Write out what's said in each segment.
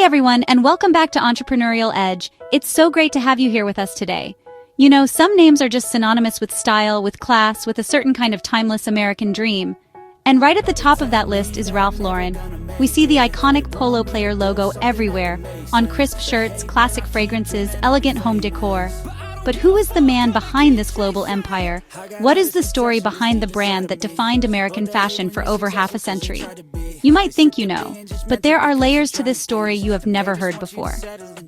Hey everyone, and welcome back to Entrepreneurial Edge. It's so great to have you here with us today. You know, some names are just synonymous with style, with class, with a certain kind of timeless American dream. And right at the top of that list is Ralph Lauren. We see the iconic Polo player logo everywhere, on crisp shirts, classic fragrances, elegant home decor. But who is the man behind this global empire? What is the story behind the brand that defined American fashion for over half a century? You might think you know, but there are layers to this story you have never heard before.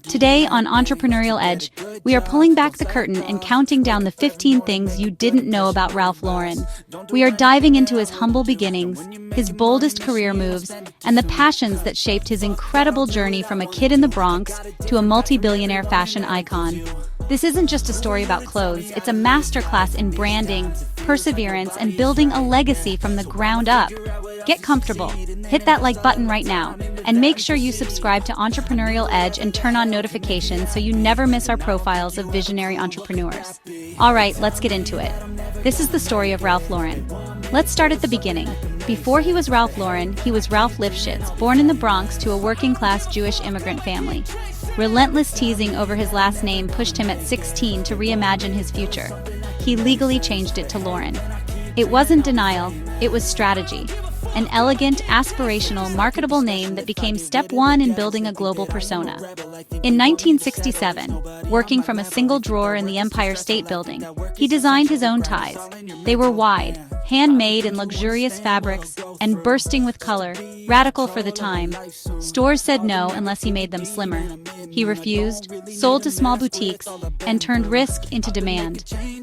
Today on Entrepreneurial Edge, we are pulling back the curtain and counting down the 15 things you didn't know about Ralph Lauren. We are diving into his humble beginnings, his boldest career moves, and the passions that shaped his incredible journey from a kid in the Bronx to a multi-billionaire fashion icon. This isn't just a story about clothes, it's a masterclass in branding, perseverance, and building a legacy from the ground up. Get comfortable, hit that like button right now, and make sure you subscribe to Entrepreneurial Edge and turn on notifications so you never miss our profiles of visionary entrepreneurs. Alright, let's get into it. This is the story of Ralph Lauren. Let's start at the beginning. Before he was Ralph Lauren, he was Ralph Lifshitz, born in the Bronx to a working-class Jewish immigrant family. Relentless teasing over his last name pushed him at 16 to reimagine his future. He legally changed it to Lauren. It wasn't denial, it was strategy. An elegant, aspirational, marketable name that became step one in building a global persona. In 1967, working from a single drawer in the Empire State Building, he designed his own ties. They were wide, handmade in luxurious fabrics, and bursting with color, radical for the time. Stores said no unless he made them slimmer. He refused, sold to small boutiques, and turned risk into demand.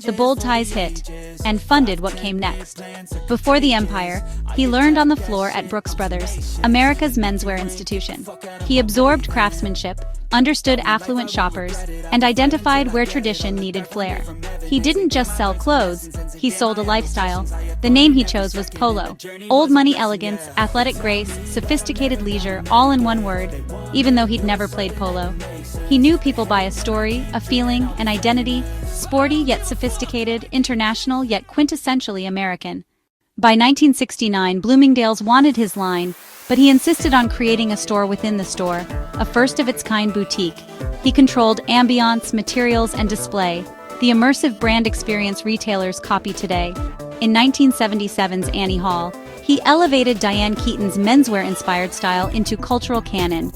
The bold ties hit, and funded what came next. Before the empire, he learned on the floor at Brooks Brothers, America's menswear institution. He absorbed craftsmanship, understood affluent shoppers, and identified where tradition needed flair. He didn't just sell clothes, he sold a lifestyle. The name he chose was Polo. Old money elegance, athletic grace, sophisticated leisure, all in one word, even though he'd never played polo. He knew people by a story, a feeling, an identity, sporty yet sophisticated, international yet quintessentially American. By 1969, Bloomingdale's wanted his line, but he insisted on creating a store within the store, a first-of-its-kind boutique. He controlled ambiance, materials, and display, the immersive brand experience retailers copy today. In 1977's Annie Hall, he elevated Diane Keaton's menswear-inspired style into cultural canon.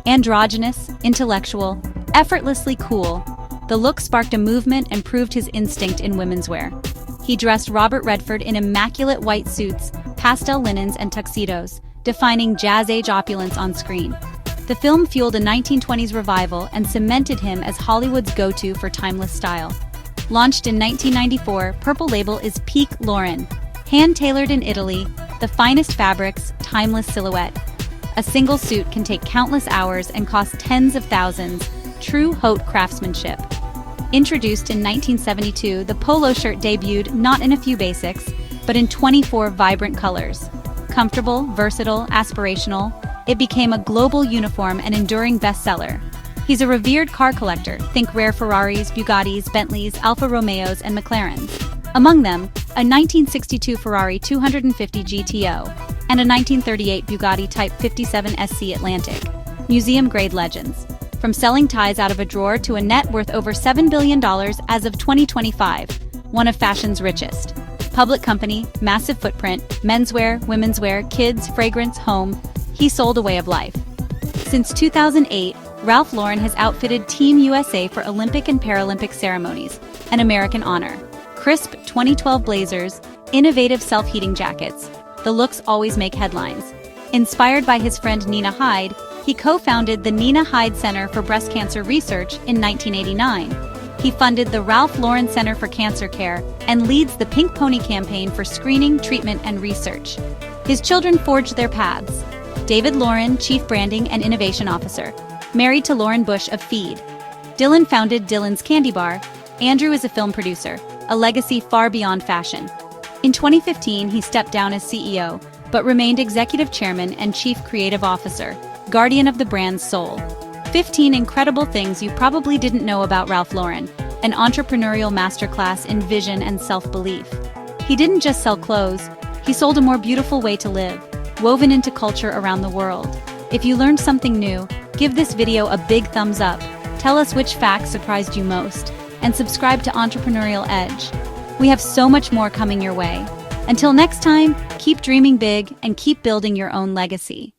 Androgynous, intellectual, effortlessly cool, the look sparked a movement and proved his instinct in women's wear. He dressed Robert Redford in immaculate white suits, pastel linens, and tuxedos, defining jazz-age opulence on screen. The film fueled a 1920s revival and cemented him as Hollywood's go-to for timeless style. Launched in 1994, Purple Label is peak Lauren. Hand-tailored in Italy, the finest fabrics, timeless silhouette. A single suit can take countless hours and cost tens of thousands. True haute craftsmanship. Introduced in 1972, the polo shirt debuted not in a few basics, but in 24 vibrant colors. Comfortable, versatile, aspirational, it became a global uniform and enduring bestseller. He's a revered car collector, think rare Ferraris, Bugattis, Bentleys, Alfa Romeos, and McLarens. Among them, a 1962 Ferrari 250 GTO and a 1938 Bugatti Type 57 SC Atlantic. Museum-grade legends. From selling ties out of a drawer to a net worth over $7 billion as of 2025, one of fashion's richest. Public company, massive footprint, menswear, women's wear, kids, fragrance, home. He sold a way of life. Since 2008, Ralph Lauren has outfitted Team USA for Olympic and Paralympic ceremonies, an American honor. Crisp 2012 blazers, innovative self-heating jackets. The looks always make headlines. Inspired by his friend Nina Hyde, he co-founded the Nina Hyde Center for Breast Cancer Research in 1989. He funded the Ralph Lauren Center for Cancer Care and leads the Pink Pony campaign for screening, treatment, and research. His children forged their paths. David Lauren, Chief Branding and Innovation Officer, married to Lauren Bush of Feed. Dylan founded Dylan's Candy Bar. Andrew is a film producer, a legacy far beyond fashion. In 2015, he stepped down as CEO, but remained executive chairman and chief creative officer, guardian of the brand's soul. 15 incredible things you probably didn't know about Ralph Lauren, an entrepreneurial masterclass in vision and self-belief. He didn't just sell clothes, he sold a more beautiful way to live, woven into culture around the world. If you learned something new, Give this video a big thumbs up, tell us which fact surprised you most, and subscribe to Entrepreneurial Edge. We have so much more coming your way. Until next time, keep dreaming big and keep building your own legacy.